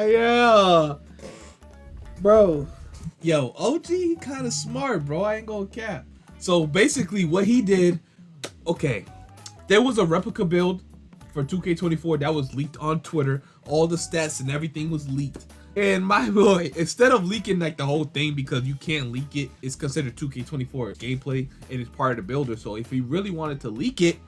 Yeah. Bro. Yo, OG kind of smart, bro. I ain't gonna cap. So basically what he did, okay, there was a replica build for 2K24 that was leaked on Twitter. All the stats and everything was leaked. And my boy, instead of leaking like the whole thing, because you can't leak it, it's considered 2K24 gameplay and it's part of the builder. So if he really wanted to leak it,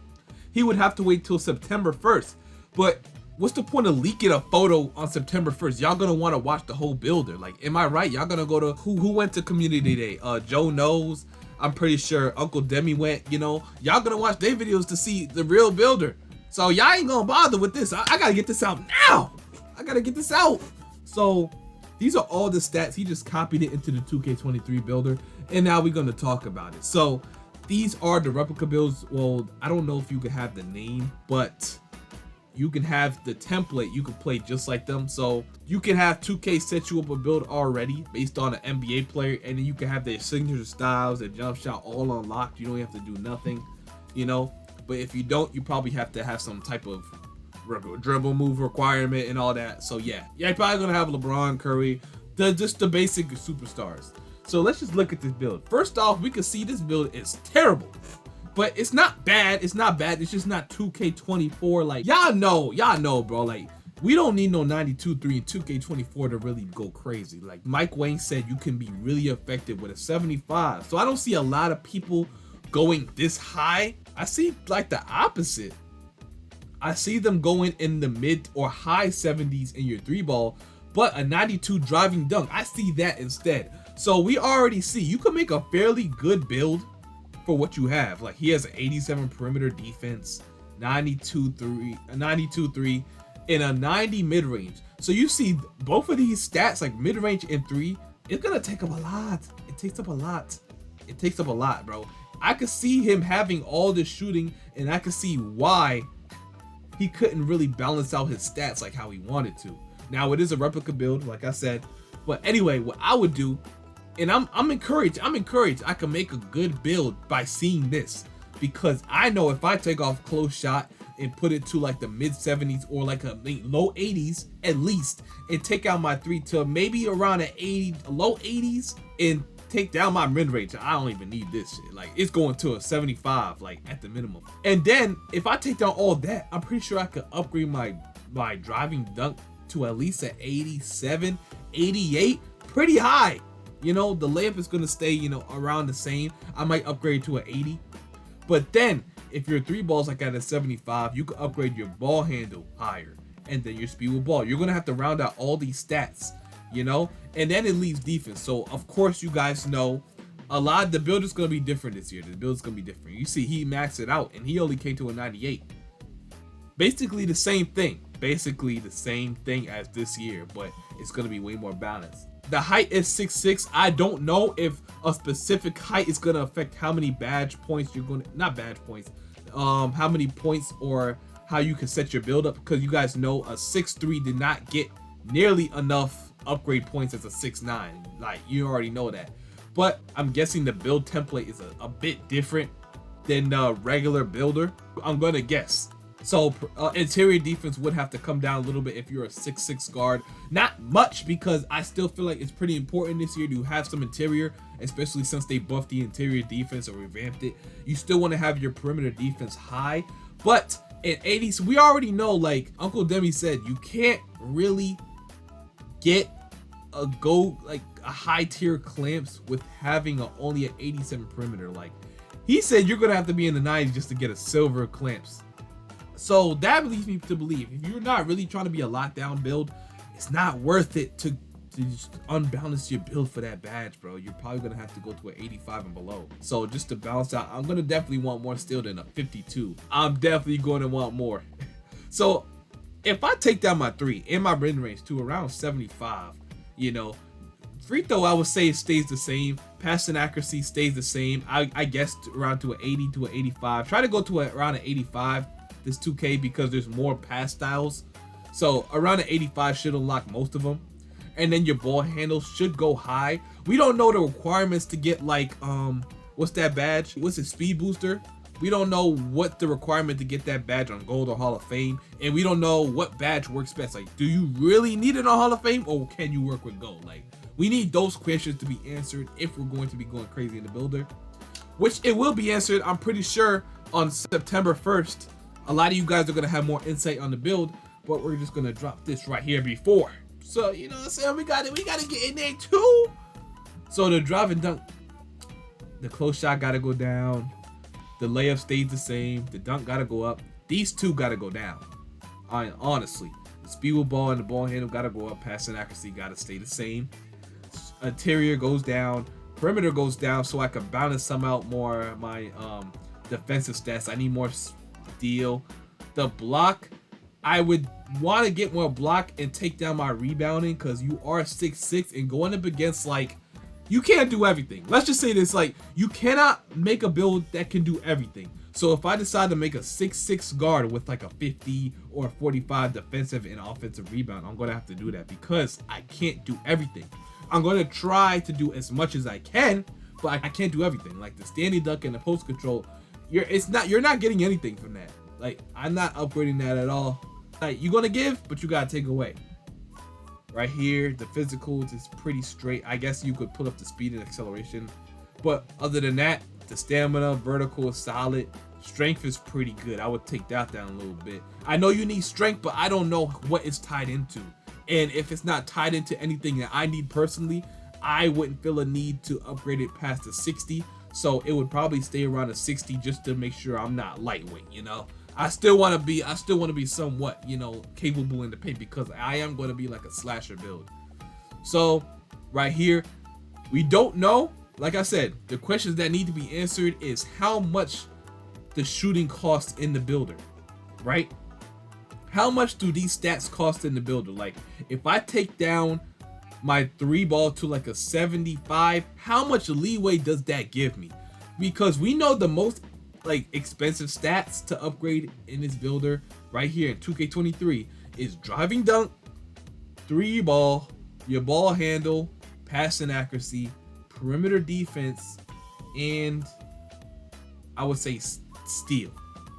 he would have to wait till September 1st. But what's the point of leaking a photo on September 1st? Y'all gonna want to watch the whole builder. Like, am I right? Y'all gonna go to who went to community day? Joe knows. I'm pretty sure Uncle Demi went, you know. Y'all gonna watch their videos to see the real builder. So y'all ain't gonna bother with this. I gotta get this out now. I gotta get this out. So these are all the stats. He just copied it into the 2K23 builder. And now we're gonna talk about it. So these are the replica builds. Well, I don't know if you can have the name, but you can have the template. You can play just like them. So you can have 2K set you up a build already based on an NBA player, and then you can have their signature styles, their jump shot all unlocked. You don't have to do nothing, you know. But if you don't, you probably have to have some type of dribble move requirement and all that. So yeah, you're probably gonna have LeBron, Curry, just the basic superstars. So let's just look at this build. First off, we can see this build is terrible. But it's not bad. It's not bad. It's just not 2K24. Like, y'all know, bro. Like, we don't need no 92-3 and 2K24 to really go crazy. Like Mike Wayne said, you can be really effective with a 75. So I don't see a lot of people going this high. I see like the opposite. I see them going in the mid or high 70s in your 3-ball, but a 92 driving dunk. I see that instead. So we already see you can make a fairly good build for what you have. Like, he has an 87 perimeter defense, 92-3, and a 90 mid-range. So you see both of these stats, like mid-range and 3, it's gonna take up a lot. It takes up a lot. It takes up a lot, bro. I could see him having all this shooting, and I could see why he couldn't really balance out his stats like how he wanted to. Now, it is a replica build, like I said. But anyway, what I would do, and I'm encouraged I can make a good build by seeing this, because I know if I take off close shot and put it to like the mid 70s or like a low 80s at least, and take out my 3 to maybe around an 80, low 80s, and take down my mid range, I don't even need this shit. Like, it's going to a 75, like at the minimum. And then if I take down all that, I'm pretty sure I could upgrade my driving dunk to at least an 87, 88, pretty high. You know, the layup is going to stay, you know, around the same. I might upgrade to an 80. But then, if your 3-ball's like at a 75, you can upgrade your ball handle higher. And then your speed with ball. You're going to have to round out all these stats, you know? And then it leaves defense. So, of course, you guys know a lot of the build is going to be different this year. The build is going to be different. You see, he maxed it out, and he only came to a 98. Basically the same thing. Basically the same thing as this year, but it's going to be way more balanced. The height is 6'6". I don't know if a specific height is going to affect how many badge points you're going to, not badge points, how many points or how you can set your build up, because you guys know a 6'3" did not get nearly enough upgrade points as a 6'9". Like, you already know that. But I'm guessing the build template is a bit different than the regular builder. I'm going to guess. So interior defense would have to come down a little bit if you're a 6'6" guard. Not much, because I still feel like it's pretty important this year to have some interior, especially since they buffed the interior defense or revamped it. You still want to have your perimeter defense high. But at 80, so we already know, like Uncle Demi said, you can't really get a high tier clamps with having only an 87 perimeter. Like, he said, you're going to have to be in the 90s just to get a silver clamps. So that leads me to believe, if you're not really trying to be a lockdown build, it's not worth it to just unbalance your build for that badge, bro. You're probably going to have to go to an 85 and below. So just to balance out, I'm going to definitely want more still than a 52. I'm definitely going to want more. So if I take down my 3 in my mid range to around 75, you know, free throw, I would say it stays the same. Passing accuracy stays the same. I guess around to an 80 to an 85. Try to go to around an 85. This 2K, because there's more pass styles, so around an 85 should unlock most of them. And then your ball handle should go high. We don't know the requirements to get like what's that badge, what's it, speed booster, We don't know what the requirement to get that badge on Gold or Hall of Fame, and we don't know what badge works best. Like, do you really need it on Hall of Fame, or can you work with Gold? Like, we need those questions to be answered if we're going to be going crazy in the builder, which it will be answered, I'm pretty sure, on September 1st. A lot of you guys are going to have more insight on the build, but we're just going to drop this right here before. So, you know what I'm saying? We got to get in there too. So the drive and dunk, the close shot got to go down. The layup stays the same. The dunk got to go up. These two got to go down. Honestly, the speed with ball and the ball handle got to go up. Passing accuracy got to stay the same. Interior goes down. Perimeter goes down so I can balance some out more my defensive stats. I need more steal. The block, I would want to get more block and take down my rebounding, because you are 6'6" and going up against, like, you can't do everything. Let's just say this, like, you cannot make a build that can do everything. So if I decide to make a 6'6" guard with like a 50 or 45 defensive and offensive rebound, I'm going to have to do that because I can't do everything. I'm going to try to do as much as I can, but I can't do everything. Like the standing dunk and the post control, you're not getting anything from that. Like, I'm not upgrading that at all. Like, you're going to give, but you got to take away. Right here, the physicals is pretty straight. I guess you could pull up the speed and acceleration, but other than that, the stamina, vertical is solid. Strength is pretty good. I would take that down a little bit. I know you need strength, but I don't know what it's tied into. And if it's not tied into anything that I need personally, I wouldn't feel a need to upgrade it past the 60. So it would probably stay around a 60 just to make sure I'm not lightweight, you know. I still want to be somewhat, you know, capable in the paint, because I am going to be like a slasher build. So right here, we don't know. Like I said, the questions that need to be answered is how much the shooting costs in the builder, right? How much do these stats cost in the builder? Like, if I take down my 3 ball to like a 75, how much leeway does that give me? Because we know the most like expensive stats to upgrade in this builder right here in 2K23 is driving dunk, 3 ball, your ball handle, passing accuracy, perimeter defense, and I would say steal.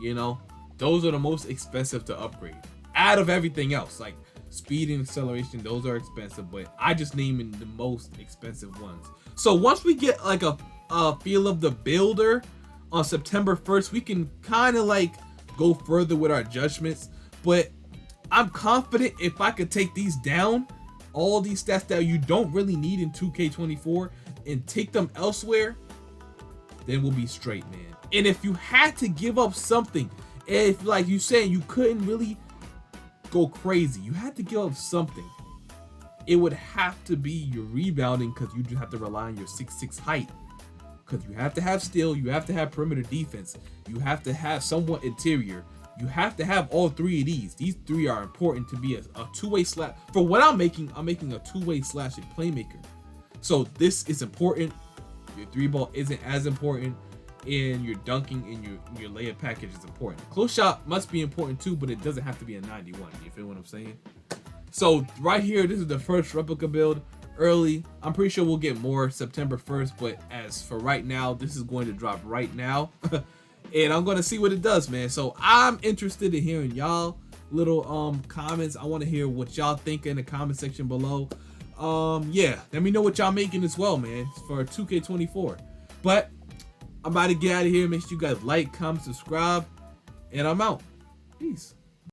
You know, those are the most expensive to upgrade out of everything else. Like speed and acceleration, those are expensive, but I just naming the most expensive ones. So once we get like a feel of the builder on September 1st, we can kind of like go further with our judgments. But I'm confident if I could take these down, all these stats that you don't really need in 2K24, and take them elsewhere, then we'll be straight, man. And if you had to give up something, if like you saying you couldn't really go crazy, you had to give up something, it would have to be your rebounding, because you just have to rely on your 6'6" height. Because you have to have steal, you have to have perimeter defense, you have to have somewhat interior, you have to have all 3 of these. These 3 are important to be a two-way slash. For what I'm making a two-way slashing playmaker. So this is important. Your 3 ball isn't as important, and your dunking and your layup package is important. Close shot must be important too, but it doesn't have to be a 91. You feel what I'm saying? So right here, this is the first replica build. Early, I'm pretty sure we'll get more September 1st, but as for right now, this is going to drop right now. And I'm going to see what it does, man. So I'm interested in hearing y'all little comments. I want to hear what y'all think in the comment section below. Yeah, let me know what y'all making as well, man, for 2K24. But I'm about to get out of here. Make sure you guys like, comment, subscribe, and I'm out. Peace.